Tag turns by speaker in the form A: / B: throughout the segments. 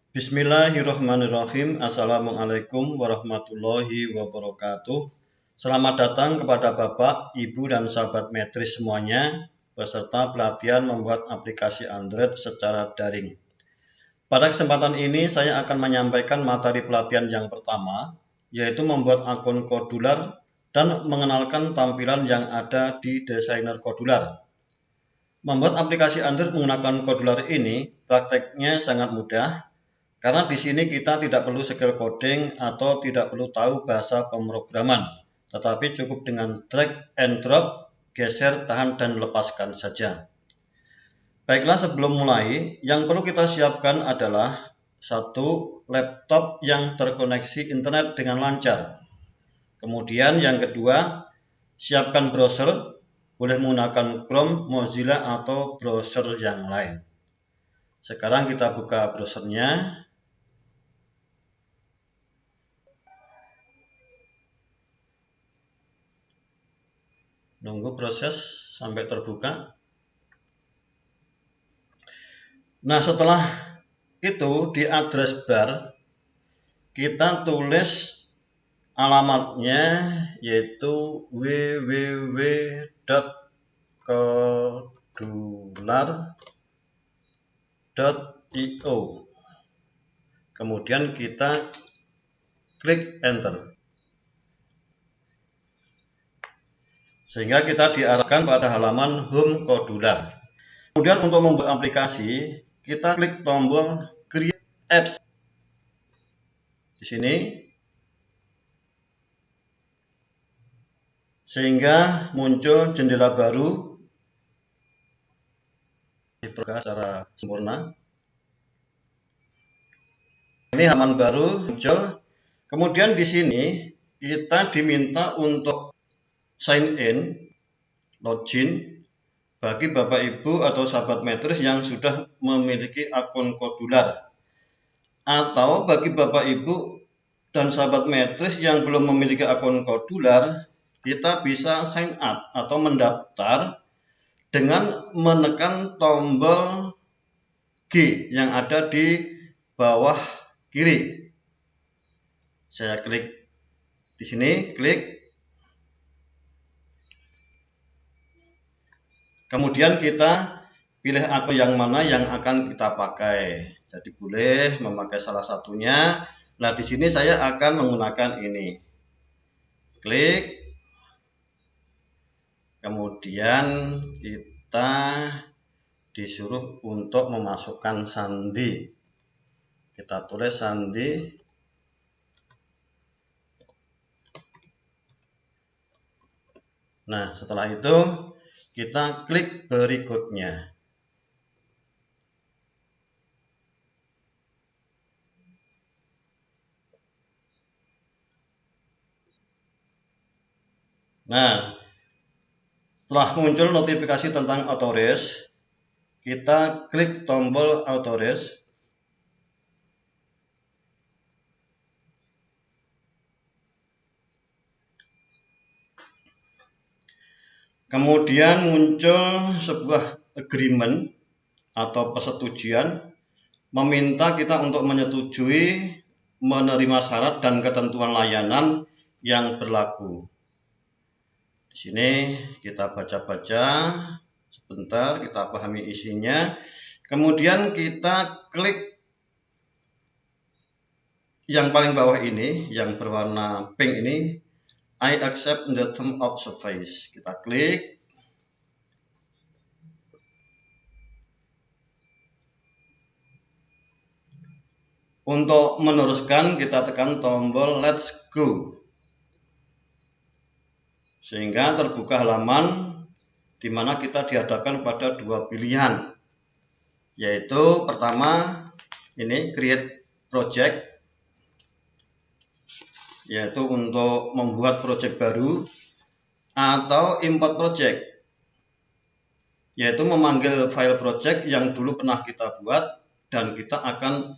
A: Bismillahirrahmanirrahim. Assalamualaikum warahmatullahi wabarakatuh. Selamat datang kepada Bapak, Ibu, dan sahabat Metris semuanya, beserta pelatihan membuat aplikasi Android secara daring. Pada kesempatan ini, saya akan menyampaikan materi pelatihan yang pertama, yaitu membuat akun Kodular dan mengenalkan tampilan yang ada di desainer Kodular. Membuat aplikasi Android menggunakan Kodular ini, prakteknya sangat mudah. Karena di sini kita tidak perlu skill coding atau tidak perlu tahu bahasa pemrograman, tetapi cukup dengan drag and drop, geser, tahan, dan lepaskan saja. Baiklah, sebelum mulai, yang perlu kita siapkan adalah satu laptop yang terkoneksi internet dengan lancar. Kemudian yang kedua, siapkan browser, boleh menggunakan Chrome, Mozilla, atau browser yang lain. Sekarang kita buka browsernya. Nunggu proses sampai terbuka. Nah, setelah itu di address bar kita tulis alamatnya, yaitu www.kodular.io. Kemudian kita klik enter. Sehingga kita diarahkan pada halaman home Kodular. Kemudian untuk membuat aplikasi, kita klik tombol Create Apps. Di sini. Sehingga muncul jendela baru dibuka secara sempurna. Ini halaman baru muncul. Kemudian di sini kita diminta untuk sign in, login bagi Bapak Ibu atau sahabat Metris yang sudah memiliki akun Kodular, atau bagi Bapak Ibu dan sahabat Metris yang belum memiliki akun Kodular, kita bisa sign up atau mendaftar dengan menekan tombol G yang ada di bawah kiri. Saya klik di sini, klik. Kemudian kita pilih akun yang mana yang akan kita pakai. Jadi boleh memakai salah satunya. Nah, di sini saya akan menggunakan ini. Klik. Kemudian kita disuruh untuk memasukkan sandi. Kita tulis sandi. Nah, setelah itu kita klik berikutnya. Nah, setelah muncul notifikasi tentang authorize, kita klik tombol authorize. Kemudian muncul sebuah agreement atau persetujuan meminta kita untuk menyetujui menerima syarat dan ketentuan layanan yang berlaku. Di sini kita baca-baca sebentar, kita pahami isinya. Kemudian kita klik yang paling bawah ini, yang berwarna pink ini, I accept the term of service. Kita klik. Untuk meneruskan kita tekan tombol let's go. Sehingga terbuka halaman di mana kita dihadapkan pada dua pilihan. Yaitu pertama ini create project, yaitu untuk membuat project baru, atau import project, yaitu memanggil file project yang dulu pernah kita buat dan kita akan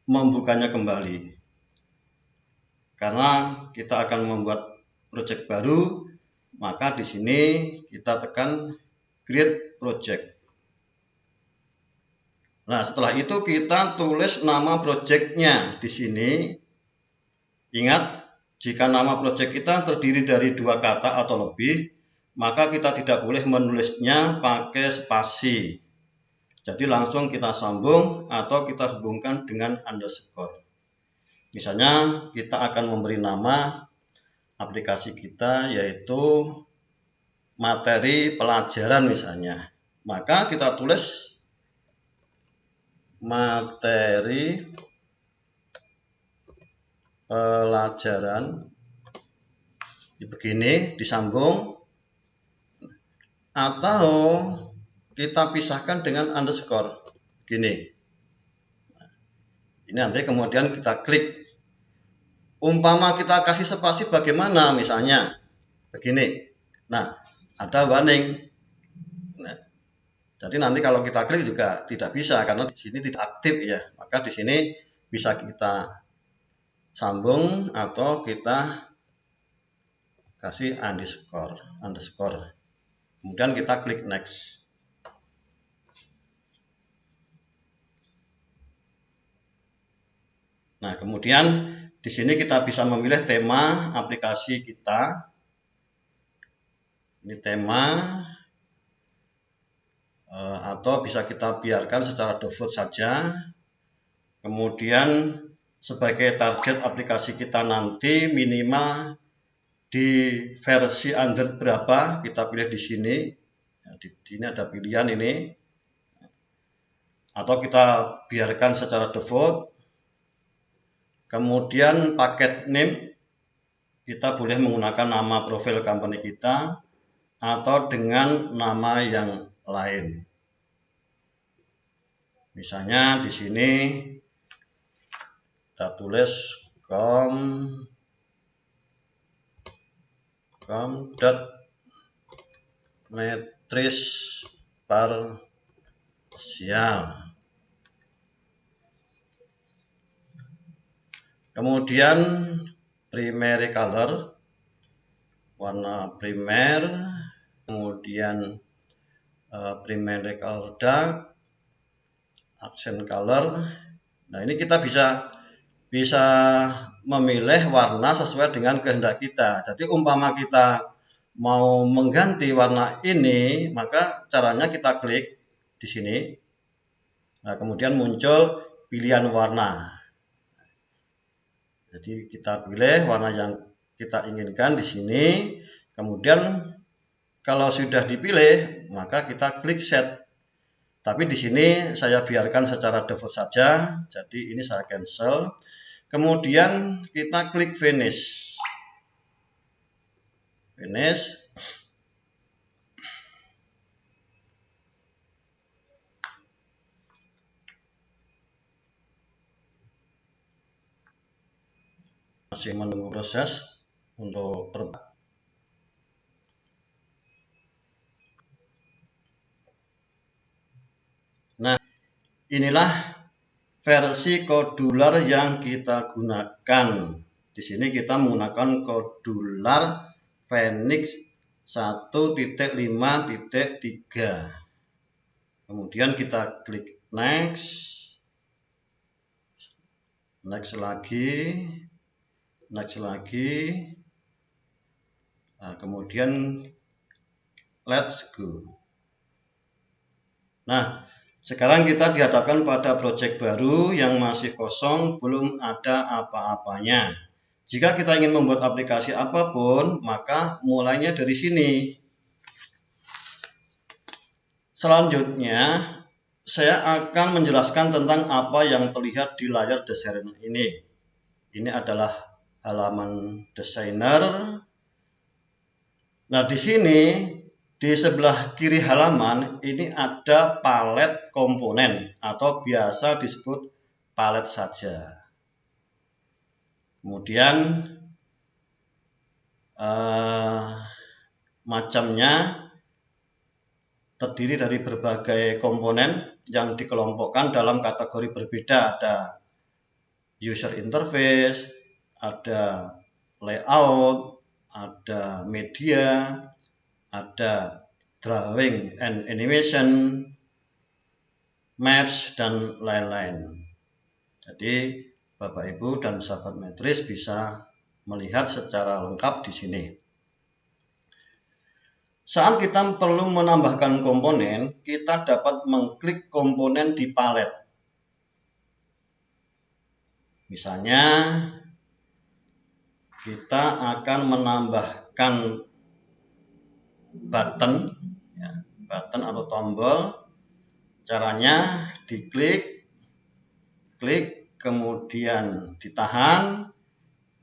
A: membukanya kembali. Karena kita akan membuat project baru, maka di sini kita tekan create project. Nah, setelah itu kita tulis nama projectnya di sini. Ingat, jika nama project kita terdiri dari 2 kata atau lebih, maka kita tidak boleh menulisnya pakai spasi. Jadi langsung kita sambung atau kita hubungkan dengan underscore. Misalnya kita akan memberi nama aplikasi kita yaitu materi pelajaran misalnya. Maka kita tulis materi pelajaran begini, disambung, atau kita pisahkan dengan underscore gini. Ini nanti kemudian kita klik. Umpama kita kasih spasi bagaimana, misalnya begini. Nah, ada warning. Nah, jadi nanti kalau kita klik juga tidak bisa karena di sini tidak aktif ya. Maka di sini bisa kita sambung atau kita kasih underscore. Kemudian kita klik next. Nah, kemudian di sini kita bisa memilih tema aplikasi kita. Ini tema, atau bisa kita biarkan secara default saja. Kemudian sebagai target aplikasi kita nanti minimal di versi Android berapa, kita pilih di sini. Di sini ada pilihan ini. Atau kita biarkan secara default. Kemudian paket name, kita boleh menggunakan nama profil company kita atau dengan nama yang lain. Misalnya di sini kita tulis com.metris parsial. Kemudian primary color, warna primer, kemudian primary color dark, accent color. Nah, ini kita bisa memilih warna sesuai dengan kehendak kita. Jadi umpama kita mau mengganti warna ini, maka caranya kita klik di sini. Nah, kemudian muncul pilihan warna. Jadi kita pilih warna yang kita inginkan di sini. Kemudian kalau sudah dipilih, maka kita klik set. Tapi di sini saya biarkan secara default saja. Jadi ini saya cancel. Kemudian kita klik finish. Finish. Masih menunggu proses untuk Nah, inilah versi Kodular yang kita gunakan. Di sini kita menggunakan Kodular Phoenix 1.5.3. Kemudian kita klik next. Next lagi. Nah, kemudian let's go. Nah, sekarang kita dihadapkan pada project baru yang masih kosong, belum ada apa-apanya. Jika kita ingin membuat aplikasi apapun, maka mulainya dari sini. Selanjutnya, saya akan menjelaskan tentang apa yang terlihat di layar desainer ini. Ini adalah halaman desainer. Nah, di sini di sebelah kiri halaman ini ada palet komponen atau biasa disebut palet saja. Kemudian macamnya terdiri dari berbagai komponen yang dikelompokkan dalam kategori berbeda. Ada user interface, ada layout, ada media, ada drawing and animation, maps, dan lain-lain. Jadi Bapak Ibu dan sahabat Metris bisa melihat secara lengkap di sini. Saat kita perlu menambahkan komponen, kita dapat mengklik komponen di palet. Misalnya kita akan menambahkan button, ya, button atau tombol. Caranya diklik, klik, kemudian ditahan,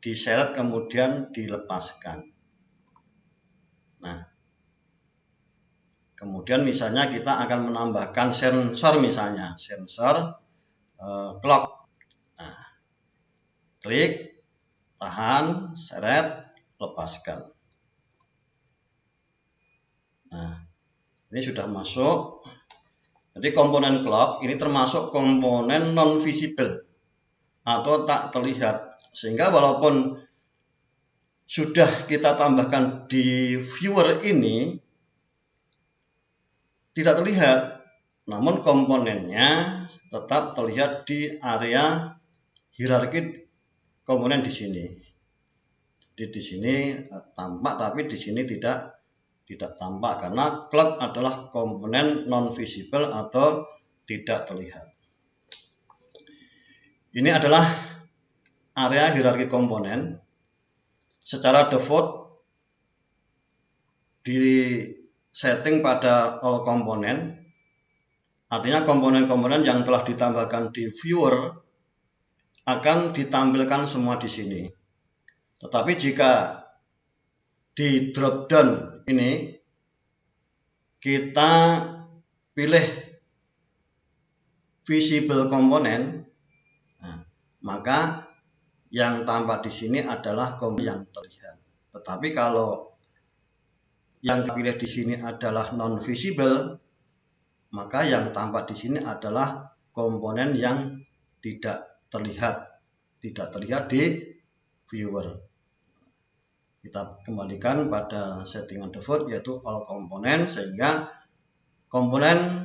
A: diseret, kemudian dilepaskan. Nah, kemudian misalnya kita akan menambahkan sensor, misalnya sensor clock. Nah, klik, tahan, seret, lepaskan. Nah, ini sudah masuk. Jadi komponen clock ini termasuk komponen non-visible atau tak terlihat. Sehingga walaupun sudah kita tambahkan di viewer ini tidak terlihat, namun komponennya tetap terlihat di area hierarki komponen di sini. Jadi di sini tampak, tapi di sini tidak tampak karena clock adalah komponen non visible atau tidak terlihat. Ini adalah area hierarki komponen. Secara default di setting pada all komponen, artinya komponen-komponen yang telah ditambahkan di viewer akan ditampilkan semua di sini. Tetapi jika di drop down ini kita pilih visible komponen, nah, maka yang tampak di sini adalah komponen yang terlihat. Tetapi kalau yang dipilih di sini adalah non visible, maka yang tampak di sini adalah komponen yang tidak terlihat di viewer. Kita kembalikan pada settingan default yaitu all komponen, sehingga komponen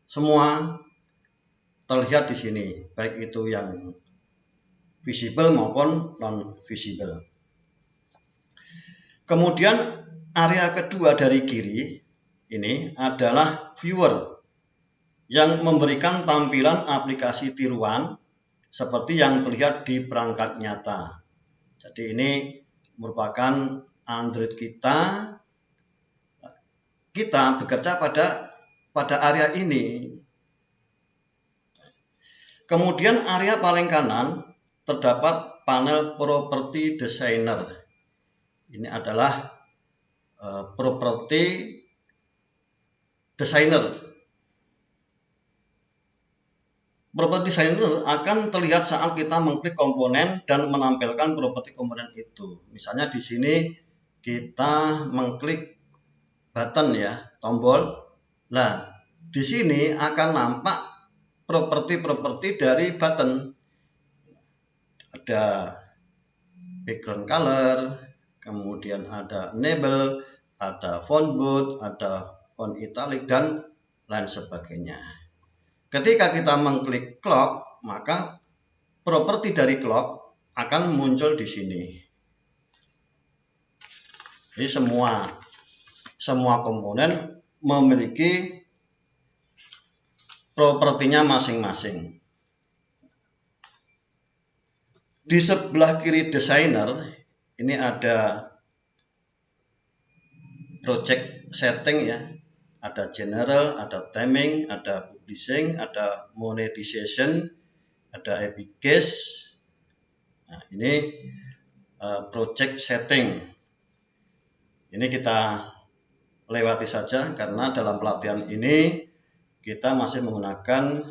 A: semua terlihat di sini, baik itu yang visible maupun non visible. Kemudian area kedua dari kiri ini adalah viewer yang memberikan tampilan aplikasi tiruan seperti yang terlihat di perangkat nyata. Jadi ini merupakan Android kita bekerja pada area ini. Kemudian area paling kanan terdapat panel Property Designer. Ini adalah Property Designer. Property Designer akan terlihat saat kita mengklik komponen dan menampilkan properti komponen itu. Misalnya di sini kita mengklik button, ya, tombol. Nah, di sini akan nampak properti-properti dari button. Ada background color, kemudian ada enable, ada font bold, ada font italic, dan lain sebagainya. Ketika kita mengklik clock, maka properti dari clock akan muncul di sini. Jadi semua komponen memiliki propertinya masing-masing. Di sebelah kiri designer ini ada project setting, ya. Ada general, ada timing, ada publishing, ada monetization, ada epic case. Nah, ini project setting. Ini kita lewati saja karena dalam pelatihan ini kita masih menggunakan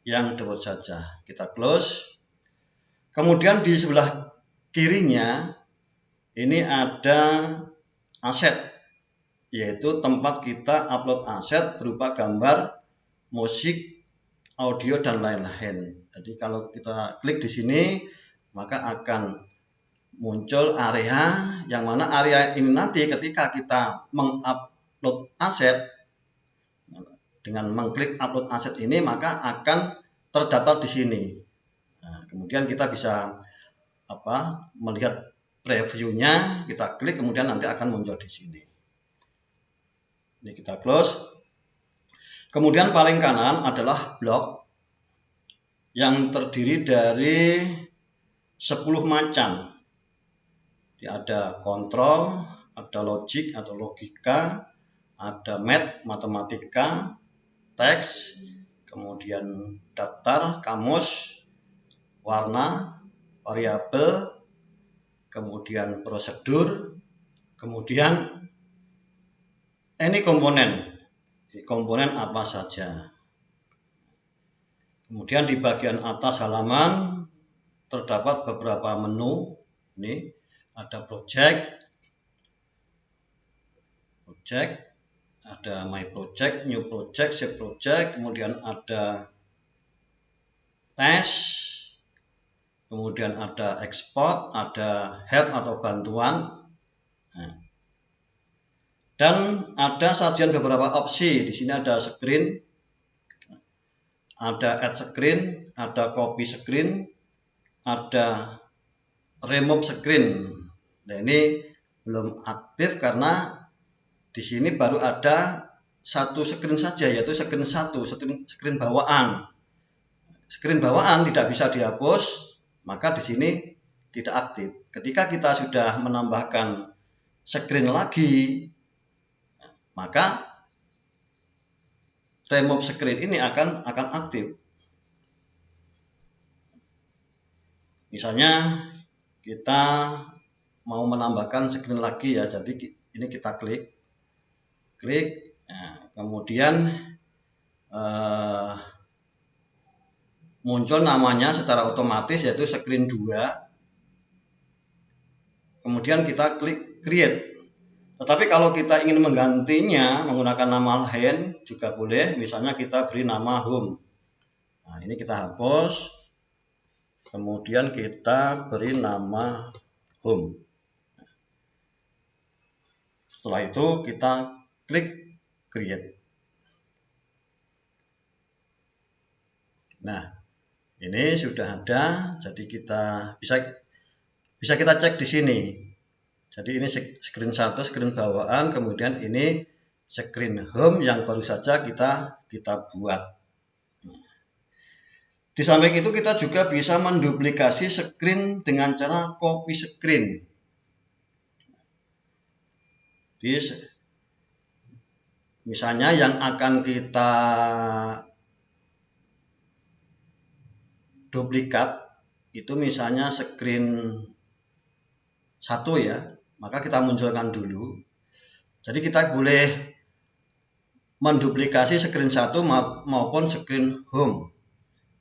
A: yang default saja. Kita close. Kemudian di sebelah kirinya ini ada aset, yaitu tempat kita upload aset berupa gambar, musik, audio, dan lain-lain. Jadi kalau kita klik di sini, maka akan muncul area yang mana area ini nanti ketika kita mengupload aset dengan mengklik upload aset ini maka akan terdaftar di sini. Nah, kemudian kita bisa melihat previewnya, kita klik kemudian nanti akan muncul di sini. Ini kita close. Kemudian paling kanan adalah blok yang terdiri dari 10 macam. Jadi ada kontrol, ada logik atau logika, ada math, matematika, teks, kemudian daftar, kamus, warna, variabel, kemudian prosedur, kemudian ini komponen apa saja. Kemudian di bagian atas halaman terdapat beberapa menu. Ini ada project, ada my project, new project, save project, kemudian ada test, kemudian ada export, ada help atau bantuan. Nah, dan ada sajian beberapa opsi. Di sini ada screen, ada add screen, ada copy screen, ada remove screen. Nah, ini belum aktif karena di sini baru ada satu screen saja, yaitu screen 1, screen bawaan. Screen bawaan tidak bisa dihapus, maka di sini tidak aktif. Ketika kita sudah menambahkan screen lagi, maka remove screen ini akan aktif. Misalnya kita mau menambahkan screen lagi ya, jadi ini kita klik, nah, kemudian muncul namanya secara otomatis yaitu screen 2. Kemudian kita klik create. Tetapi kalau kita ingin menggantinya menggunakan nama lain juga boleh, misalnya kita beri nama home. Nah, ini kita hapus. Kemudian kita beri nama home. Setelah itu kita klik create. Nah, ini sudah ada, jadi kita bisa kita cek di sini. Jadi ini screen 1, screen bawaan, kemudian ini screen home yang baru saja kita buat. Di samping itu kita juga bisa menduplikasi screen dengan cara copy screen. Misalnya yang akan kita duplikat itu misalnya screen 1 ya, maka kita munculkan dulu. Jadi kita boleh menduplikasi screen 1 maupun screen home.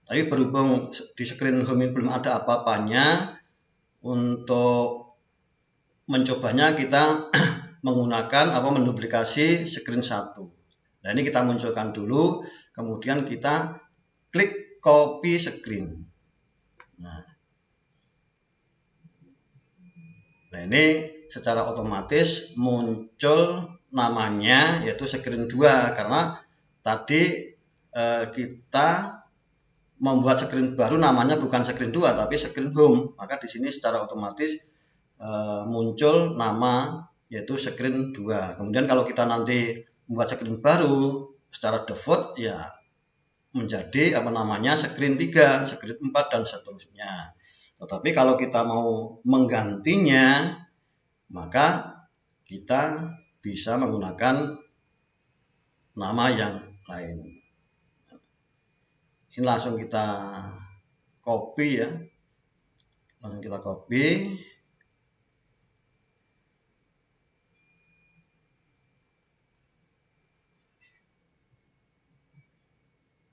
A: Tapi berhubung di screen home ini belum ada apa-apanya, untuk mencobanya kita menggunakan menduplikasi screen 1. Nah, ini kita munculkan dulu, kemudian kita klik copy screen. Nah, ini secara otomatis muncul namanya yaitu screen 2 karena tadi kita membuat screen baru namanya bukan screen 2 tapi screen home, maka di sini secara otomatis muncul nama yaitu screen 2. Kemudian kalau kita nanti membuat screen baru secara default ya menjadi screen 3, screen 4 dan seterusnya. Tetapi kalau kita mau menggantinya, maka kita bisa menggunakan nama yang lain. Ini langsung kita copy ya. Langsung kita copy.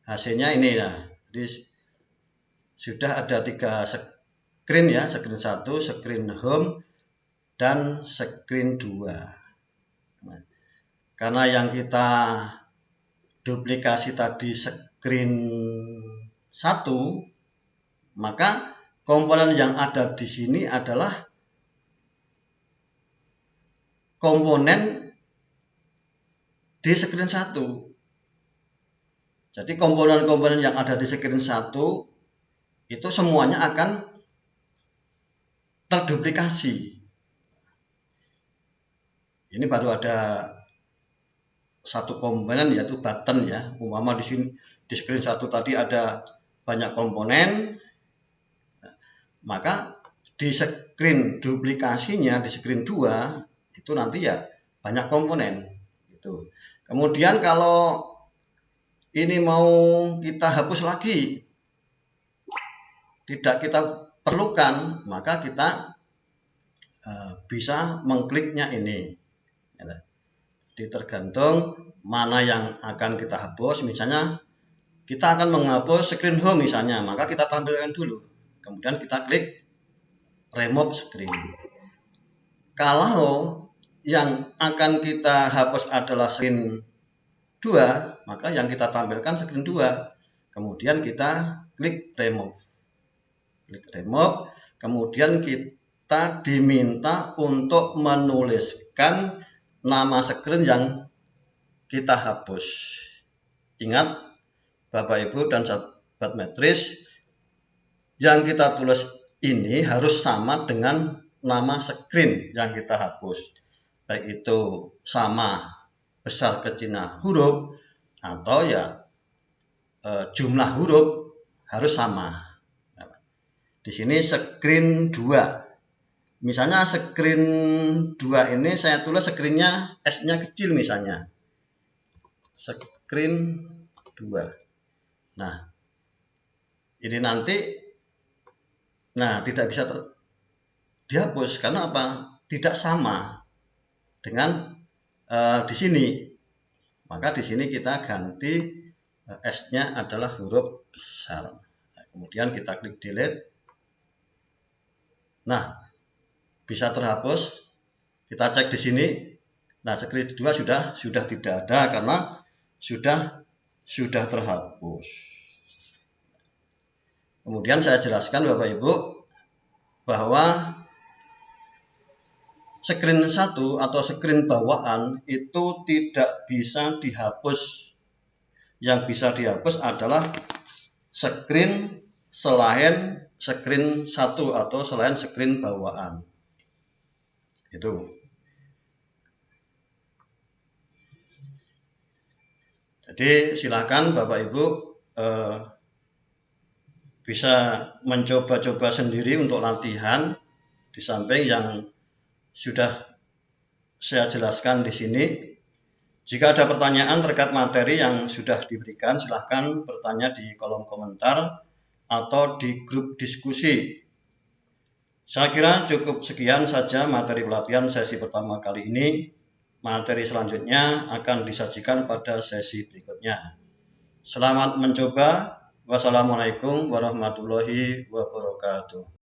A: Hasilnya ini ya. Jadi sudah ada 3 screen ya, screen 1, screen home, dan screen 2. Nah, karena yang kita duplikasi tadi screen 1, maka komponen yang ada di sini adalah komponen di screen 1. Jadi komponen-komponen yang ada di screen 1 itu semuanya akan terduplikasi. Ini baru ada satu komponen yaitu button ya. Umpama di sini di screen 1 tadi ada banyak komponen, maka di screen duplikasinya di screen 2 itu nanti ya banyak komponen gitu. Kemudian kalau ini mau kita hapus lagi, tidak kita perlukan, maka kita bisa mengkliknya ini. Jadi tergantung mana yang akan kita hapus. Misalnya kita akan menghapus screen home misalnya, maka kita tampilkan dulu. Kemudian kita klik remove screen. Kalau yang akan kita hapus adalah screen 2, maka yang kita tampilkan screen 2. Kemudian kita klik remove. Klik remove, kemudian kita diminta untuk menuliskan nama screen yang kita hapus. Ingat Bapak Ibu dan sahabat Metris, yang kita tulis ini harus sama dengan nama screen yang kita hapus. Baik itu sama besar kecilnya huruf atau ya jumlah huruf harus sama. Di sini screen 2. Misalnya screen 2 ini saya tulis screen-nya S-nya kecil misalnya. Screen 2. Nah, ini nanti tidak bisa dihapus karena apa? Tidak sama dengan di sini. Maka di sini kita ganti S-nya adalah huruf besar. Nah, kemudian kita klik delete. Nah, bisa terhapus. Kita cek di sini. Nah, screen 2 sudah tidak ada karena sudah terhapus. Kemudian saya jelaskan Bapak Ibu bahwa screen 1 atau screen bawaan itu tidak bisa dihapus. Yang bisa dihapus adalah screen selain screen 1 atau selain screen bawaan. Itu. Jadi silakan Bapak Ibu bisa mencoba-coba sendiri untuk latihan di samping yang sudah saya jelaskan di sini. Jika ada pertanyaan terkait materi yang sudah diberikan, silahkan bertanya di kolom komentar atau di grup diskusi. Saya kira cukup sekian saja materi pelatihan sesi pertama kali ini. Materi selanjutnya akan disajikan pada sesi berikutnya. Selamat mencoba. Wassalamualaikum warahmatullahi wabarakatuh.